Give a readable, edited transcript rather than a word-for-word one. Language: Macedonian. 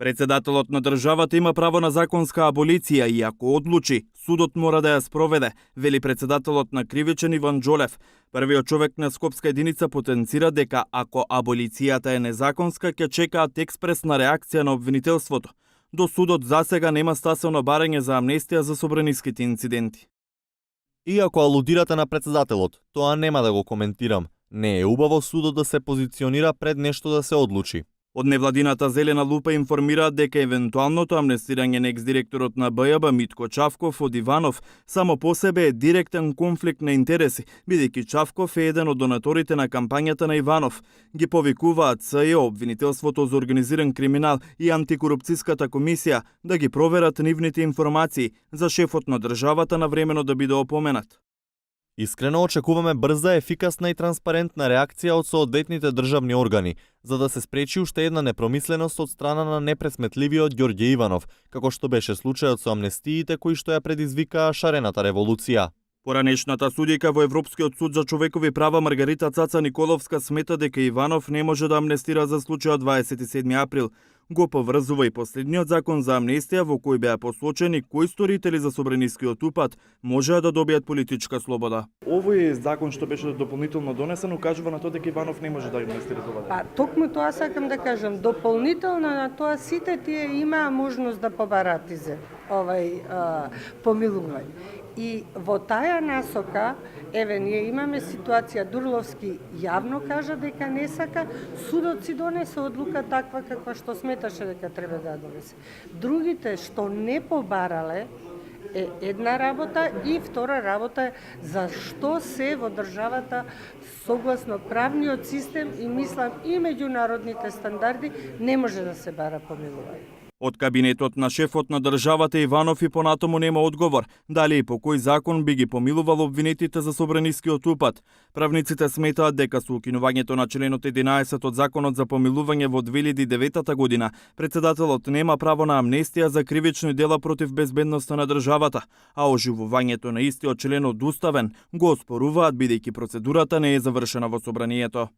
Председателот на државата има право на законска аболиција и ако одлучи, судот мора да ја спроведе, вели председателот на Кривичен Иван Џолев. Првиот човек на Скопска единица потенцира дека ако аболицијата е незаконска, ќе чекаат експресна реакција на обвинителството. До судот засега нема стасено барање за амнестија за собраниските инциденти. Иако алудирате на председателот, тоа нема да го коментирам. Не е убаво судот да се позиционира пред нешто да се одлучи. Од невладината Зелена лупа информираат дека евентуалното амнестирање на екс-директорот на БЈБ Митко Чавков од Иванов само по себе е директен конфликт на интереси, бидејќи Чавков е еден од донаторите на кампањата на Иванов. Ги повикуваат СЈО, обвинителството за организиран криминал и антикорупцијската комисија да ги проверат нивните информации за шефот на државата навремено да биде опоменат. Искрено очекуваме брза, ефикасна и транспарентна реакција од соодветните државни органи, за да се спречи уште една непромисленост од страна на непресметливиот Ѓорѓе Иванов, како што беше случајот со амнестиите кои што ја предизвикаа шарената револуција. Поранешната судика во Европскиот суд за човекови права Маргарита Цаца Николовска смета дека Иванов не може да амнестира за случајот 27 април. Го поврзува и последниот закон за амнестија во кој беа посочени кои сторители за собранискиот упад можеа да добијат политичка слобода. Овој закон што беше дополнително донесен укажува на тоа дека Иванов не може да амнестира това. Па токму тоа сакам да кажам, дополнително на тоа сите тие имаа можност да побараат за помилување. И во таа насока, еве, ние имаме ситуација, Дурловски јавно кажа дека не сака, судот си донесе одлука таква каква што сметаше дека треба да донесе. Другите што не побарале е една работа и втора работа е зашто се во државата согласно правниот систем и мислам и меѓународните стандарди не може да се бара помилување. Од кабинетот на шефот на државата Иванов и понатаму нема одговор, дали и по кој закон би ги помилувал обвинетите за собранискиот упад. Правниците сметаат дека со укинувањето на членот 11 од законот за помилување во 2009 година, председателот нема право на амнестија за кривични дела против безбедноста на државата, а оживувањето на истиот член од уставен го оспоруваат бидејќи процедурата не е завршена во собранието.